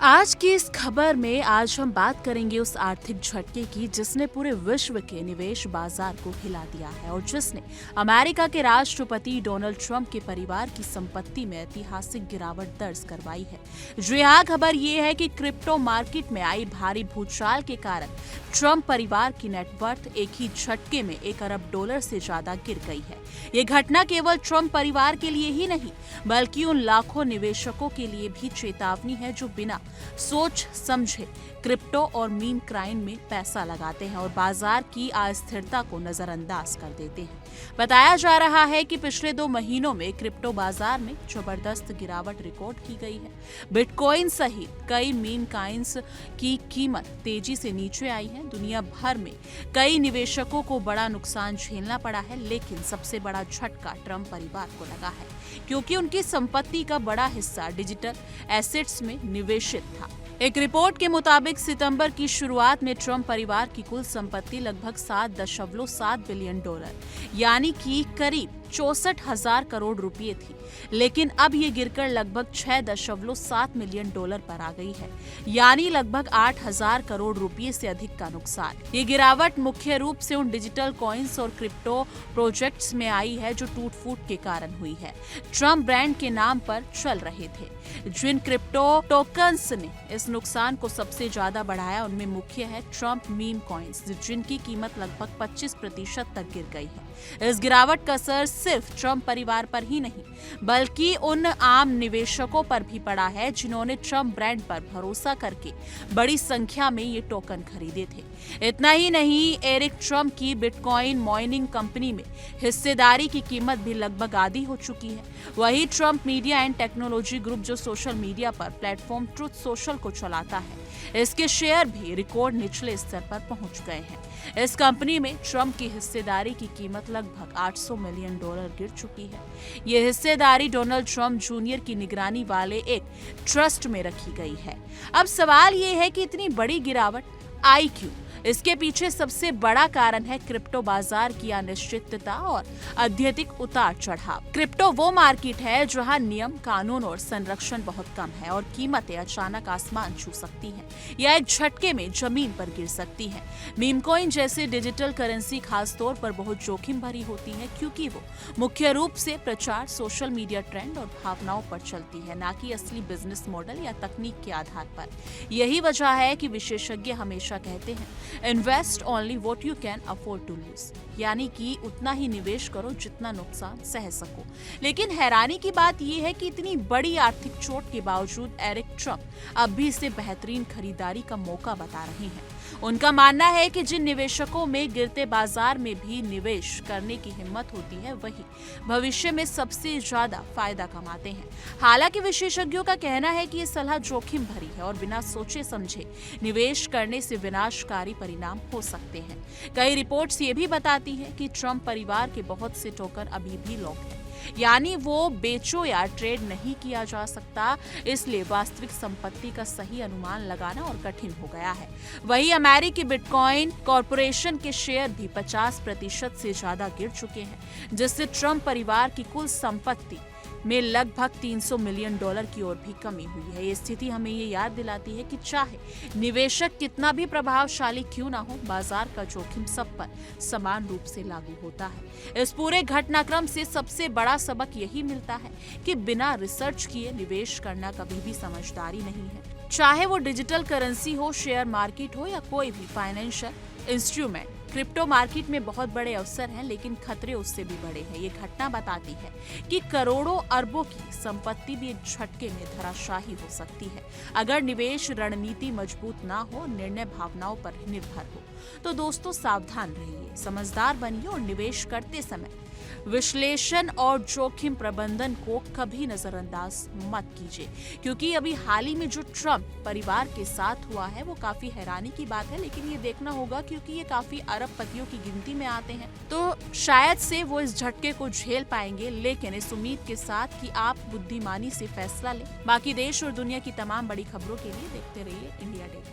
आज की इस खबर में आज हम बात करेंगे उस आर्थिक झटके की जिसने पूरे विश्व के निवेश बाजार को हिला दिया है और जिसने अमेरिका के राष्ट्रपति डोनाल्ड ट्रंप के परिवार की संपत्ति में ऐतिहासिक गिरावट दर्ज करवाई है। जी हाँ, खबर ये है कि क्रिप्टो मार्केट में आई भारी भूचाल के कारण ट्रंप परिवार की नेटवर्थ एक ही झटके में $1 अरब से ज्यादा गिर गई है। ये घटना केवल ट्रंप परिवार के लिए ही नहीं बल्कि उन लाखों निवेशकों के लिए भी चेतावनी है जो बिना सोच समझे क्रिप्टो और मीम क्राइम में पैसा लगाते हैं और बाजार की अस्थिरता को नजरअंदाज कर देते हैं। बताया जा रहा है कि पिछले 2 महीनों में क्रिप्टो बाजार में जबरदस्त गिरावट रिकॉर्ड की गई है। बिटकॉइन सहित कई मीम कॉइन्स की कीमत तेजी से नीचे आई है। दुनिया भर में कई निवेशकों को बड़ा नुकसान झेलना पड़ा है, लेकिन सबसे बड़ा झटका ट्रंप परिवार को लगा है क्योंकि उनकी संपत्ति का बड़ा हिस्सा डिजिटल एसेट्स में निवेशित था। एक रिपोर्ट के मुताबिक सितंबर की शुरुआत में ट्रंप परिवार की कुल संपत्ति लगभग $7.7 बिलियन यानी कि करीब 64,000 करोड़ रुपए थी, लेकिन अब ये गिरकर लगभग $6.7 मिलियन पर आ गई है, यानी लगभग 8,000 करोड़ रुपए से अधिक का नुकसान। ये गिरावट मुख्य रूप से उन डिजिटल कॉइन्स और क्रिप्टो प्रोजेक्ट्स में आई है जो टूट फूट के कारण हुई है। ट्रंप ब्रांड के नाम पर चल रहे थे। जिन क्रिप्टो टोकन्स ने इस नुकसान को सबसे ज्यादा बढ़ाया उनमें मुख्य है ट्रंप मीम कॉइन्स, जिनकी कीमत लगभग 25% तक गिर गई है। इस गिरावट का असर सिर्फ ट्रंप परिवार पर ही नहीं बल्कि उन आम निवेशकों पर भी पड़ा है जिन्होंने ट्रंप ब्रांड पर भरोसा करके बड़ी संख्या में ये टोकन खरीदे थे। इतना ही नहीं, एरिक ट्रंप की बिटकॉइन माइनिंग कंपनी में हिस्सेदारी की कीमत भी लगभग आधी हो चुकी है। वही Trump media and technology group जो सोशल मीडिया पर प्लेटफॉर्म ट्रुथ सोशल को चलाता है, इसके शेयर भी रिकॉर्ड निचले स्तर पर पहुंच गए हैं। इस कंपनी में ट्रंप की हिस्सेदारी की कीमत लगभग $800 मिलियन गिर चुकी है। ये हिस्सेदारी डोनाल्ड ट्रंप जूनियर की निगरानी वाले एक ट्रस्ट में रखी गई है। अब सवाल ये है कि इतनी बड़ी गिरावट आई क्यों? इसके पीछे सबसे बड़ा कारण है क्रिप्टो बाजार की अनिश्चितता और अत्यधिक उतार चढ़ाव। क्रिप्टो वो मार्केट है जहां नियम, कानून और संरक्षण बहुत कम है और कीमतें अचानक आसमान छू सकती हैं या एक झटके में जमीन पर गिर सकती हैं। मीम कॉइन जैसे डिजिटल करेंसी खास तौर पर बहुत जोखिम भरी होती है क्योंकि वो मुख्य रूप से प्रचार, सोशल मीडिया ट्रेंड और भावनाओं पर चलती है, ना कि असली बिजनेस मॉडल या तकनीक के आधार पर। यही वजह है कि विशेषज्ञ हमेशा कहते हैं invest only what you can afford to lose, यानी कि उतना ही निवेश करो जितना नुकसान सह सको। लेकिन हैरानी की बात यह है कि इतनी बड़ी आर्थिक चोट के बावजूद एरिक ट्रंप अब भी इसे बेहतरीन खरीदारी का मौका बता रहे हैं। उनका मानना है कि जिन निवेशकों में गिरते बाजार में भी निवेश करने की हिम्मत होती है वही भविष्य में सबसे ज्यादा फायदा कमाते हैं। हालांकि विशेषज्ञों का कहना है कि ये सलाह जोखिम भरी है और बिना सोचे समझे निवेश करने से विनाशकारी परिणाम हो सकते हैं। कई रिपोर्ट्स ये भी बताती हैं कि ट्रंप परिवार के बहुत से टोकन अभी भी लॉक हैं, यानी वो बेचो या ट्रेड नहीं किया जा सकता, इसलिए वास्तविक संपत्ति का सही अनुमान लगाना और कठिन हो गया है। वही अमेरिकी बिटकॉइन कॉर्पोरेशन के शेयर भी 50% से ज्यादा गिर चुके हैं, जिससे ट्रंप परिवार की कुल संपत्ति में लगभग $300 मिलियन की ओर भी कमी हुई है। ये स्थिति हमें ये याद दिलाती है कि चाहे निवेशक कितना भी प्रभावशाली क्यों ना हो, बाजार का जोखिम सब पर समान रूप से लागू होता है। इस पूरे घटनाक्रम से सबसे बड़ा सबक यही मिलता है कि बिना रिसर्च किए निवेश करना कभी भी समझदारी नहीं है। चाहे वो डिजिटल करेंसी हो, शेयर मार्केट हो या कोई भी फाइनेंशियल इंस्ट्रूमेंट। क्रिप्टो मार्केट में बहुत बड़े अवसर हैं, लेकिन खतरे उससे भी बड़े हैं। ये घटना बताती है कि करोड़ों अरबों की संपत्ति भी एक झटके में धराशायी हो सकती है अगर निवेश रणनीति मजबूत ना हो, निर्णय भावनाओं पर निर्भर हो। तो दोस्तों, सावधान रहिए, समझदार बनिए और निवेश करते समय विश्लेषण और जोखिम प्रबंधन को कभी नजरअंदाज मत कीजिए, क्योंकि अभी हाल ही में जो ट्रंप परिवार के साथ हुआ है वो काफी हैरानी की बात है। लेकिन ये देखना होगा क्योंकि ये काफी अरबपतियों की गिनती में आते हैं, तो शायद से वो इस झटके को झेल पाएंगे, लेकिन इस उम्मीद के साथ कि आप बुद्धिमानी से फैसला लें। बाकी देश और दुनिया की तमाम बड़ी खबरों के लिए देखते रहिए इंडिया डे।